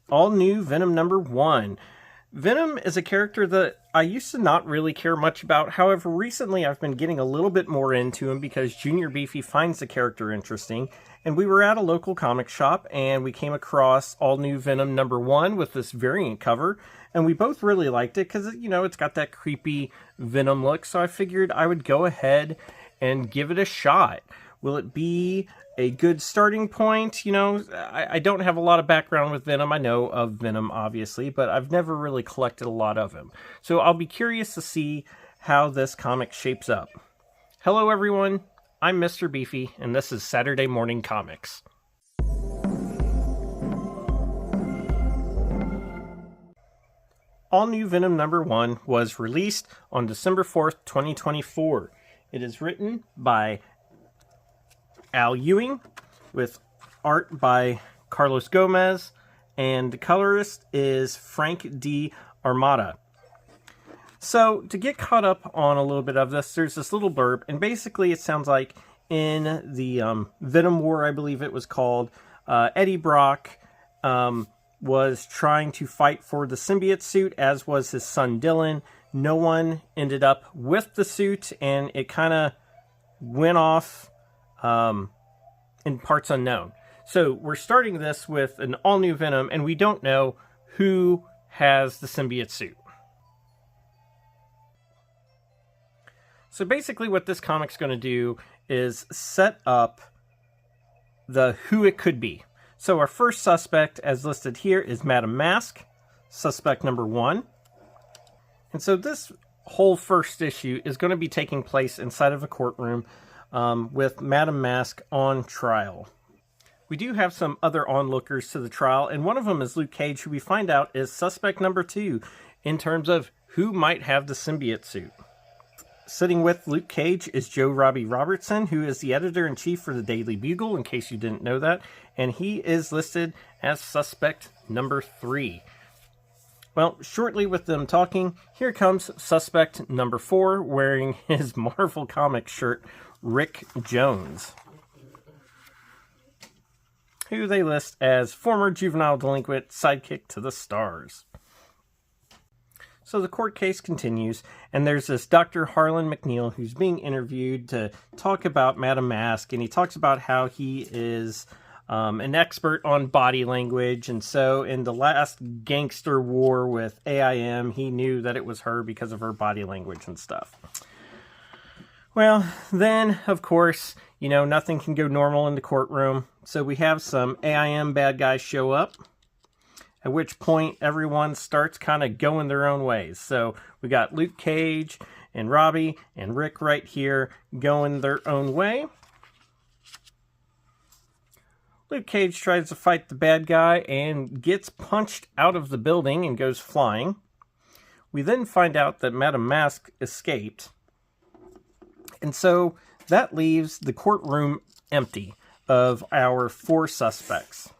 All New Venom #1. Venom is a character that I used to not really care much about. However, recently I've been getting a little bit more into him because Junior Beefy finds the character interesting. And we were at a local comic shop and we came across All New Venom #1 with this variant cover. And we both really liked it because, you know, it's got that creepy Venom look. So I figured I would go ahead and give it a shot. Will it be a good starting point? You know, I don't have a lot of background with Venom. I know of Venom, obviously, but I've never really collected a lot of him. So I'll be curious to see how this comic shapes up. Hello, everyone. I'm Mr. Beefy, and this is Saturday Morning Comics. All New Venom #1 was released on December 4th, 2024. It is written by Al Ewing, with art by Carlos Gomez, and the colorist is Frank D. Armada. So, to get caught up on a little bit of this, there's this little blurb, and basically it sounds like in the Venom War, I believe it was called, Eddie Brock was trying to fight for the symbiote suit, as was his son Dylan. No one ended up with the suit, and it kind of went off in parts unknown. So we're starting this with an all-new Venom, and we don't know who has the symbiote suit. So basically what this comic's going to do is set up the who it could be. So our first suspect, as listed here, is Madame Mask, suspect #1. And so this whole first issue is going to be taking place inside of a courtroom with Madame Mask on trial. We do have some other onlookers to the trial, and one of them is Luke Cage, who we find out is suspect #2 in terms of who might have the symbiote suit. Sitting with Luke Cage is Joe Robbie Robertson, who is the editor-in-chief for the Daily Bugle, in case you didn't know that, and he is listed as suspect #3. Well, shortly with them talking, here comes suspect #4 wearing his Marvel Comics shirt, Rick Jones, who they list as former juvenile delinquent sidekick to the stars. So the court case continues, and there's this Dr. Harlan McNeil who's being interviewed to talk about Madame Mask, and he talks about how he is an expert on body language, and so in the last gangster war with AIM, he knew that it was her because of her body language and stuff. Well, then, of course, you know, nothing can go normal in the courtroom, so we have some AIM bad guys show up, at which point everyone starts kind of going their own ways. So we got Luke Cage and Robbie and Rick right here going their own way. Luke Cage tries to fight the bad guy and gets punched out of the building and goes flying. We then find out that Madame Mask escaped. And so that leaves the courtroom empty of our 4 suspects.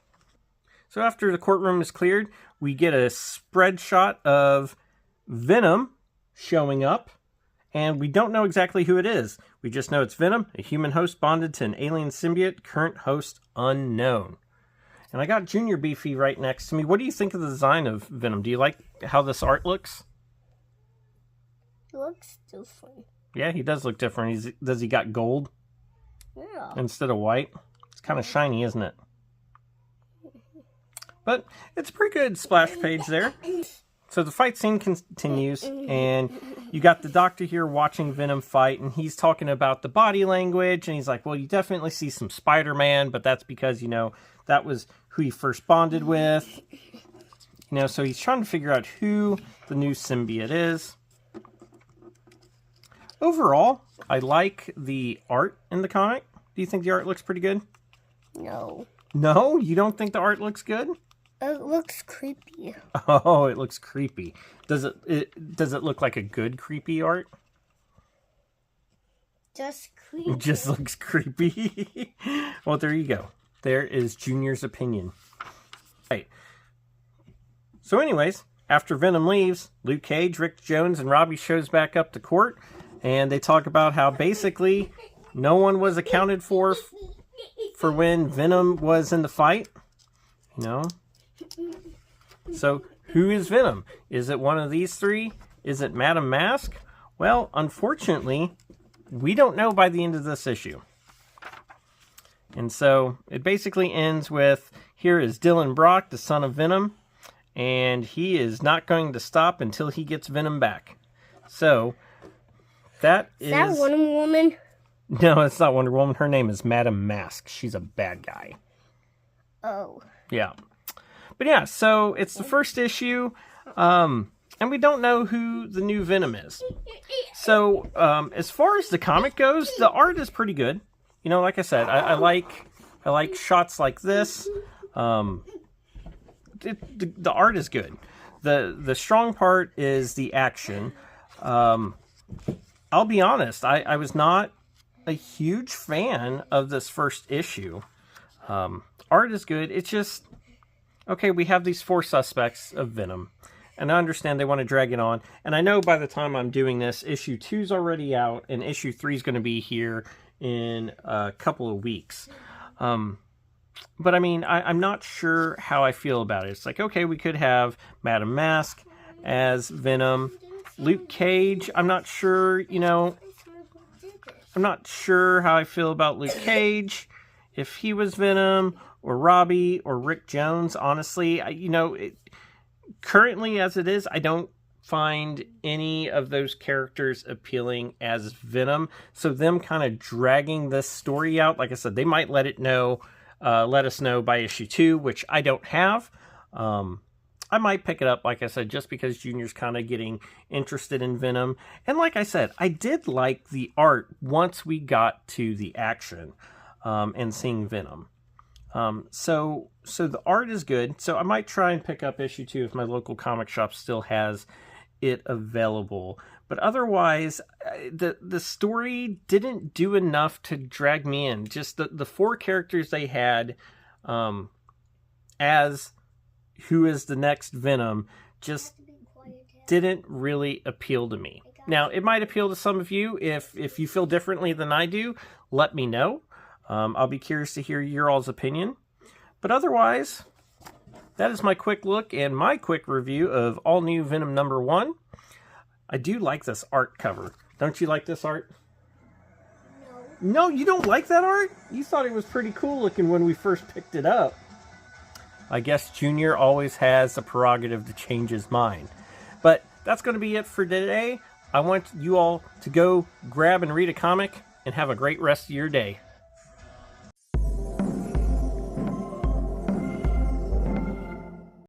So after the courtroom is cleared, we get a spread shot of Venom showing up, and we don't know exactly who it is. We just know it's Venom, a human host bonded to an alien symbiote, current host unknown. And I got Junior Beefy right next to me. What do you think of the design of Venom? Do you like how this art looks? It looks different. Yeah, he does look different. Does he got gold? Yeah. Instead of white? It's kind of shiny, isn't it? But it's a pretty good splash page there. So the fight scene continues, and you got the doctor here watching Venom fight, and he's talking about the body language, and he's like, well, you definitely see some Spider-Man, but that's because, you know, that was who he first bonded with. You know, so he's trying to figure out who the new symbiote is. Overall, I like the art in the comic. Do you think the art looks pretty good? No. No? You don't think the art looks good? It looks creepy. Oh, it looks creepy. Does it look like a good creepy art? Just creepy. It just looks creepy. Well, there you go. There is Junior's opinion. Right. So anyways, after Venom leaves, Luke Cage, Rick Jones, and Robbie shows back up to court, and they talk about how basically no one was accounted for when Venom was in the fight. You know? So who is Venom? Is it one of these three? Is it Madame Mask? Well, unfortunately, we don't know by the end of this issue. And so it basically ends with, here is Dylan Brock, the son of Venom, and he is not going to stop until he gets Venom back. So that is... Is that Wonder Woman? No, it's not Wonder Woman. Her name is Madame Mask. She's a bad guy. Oh. Yeah. But yeah, so it's the first issue, and we don't know who the new Venom is. So as far as the comic goes, the art is pretty good. You know, like I said, I like shots like this. The art is good. The strong part is the action. I'll be honest, I was not a huge fan of this first issue. Art is good. It's just, okay, we have these 4 suspects of Venom. And I understand they want to drag it on. And I know by the time I'm doing this, issue 2's already out, and issue 3 is going to be here in a couple of weeks. But I mean, I'm not sure how I feel about it. It's like, okay, we could have Madame Mask as Venom. Luke Cage, I'm not sure, you know, I'm not sure how I feel about Luke Cage. If he was Venom, or Robbie, or Rick Jones, honestly, currently as it is, I don't find any of those characters appealing as Venom. So them kind of dragging this story out, like I said, they might let us know by issue 2, which I don't have. I might pick it up, like I said, just because Junior's kind of getting interested in Venom. And like I said, I did like the art once we got to the action and seeing Venom. So the art is good. So I might try and pick up issue 2 if my local comic shop still has it available. But otherwise, the story didn't do enough to drag me in. Just the 4 characters they had as who is the next Venom just didn't really appeal to me. Now, it might appeal to some of you. If you feel differently than I do, let me know. I'll be curious to hear your all's opinion. But otherwise, that is my quick look and my quick review of All New Venom number 1. I do like this art cover. Don't you like this art? No, you don't like that art? You thought it was pretty cool looking when we first picked it up. I guess Junior always has the prerogative to change his mind. But that's going to be it for today. I want you all to go grab and read a comic and have a great rest of your day.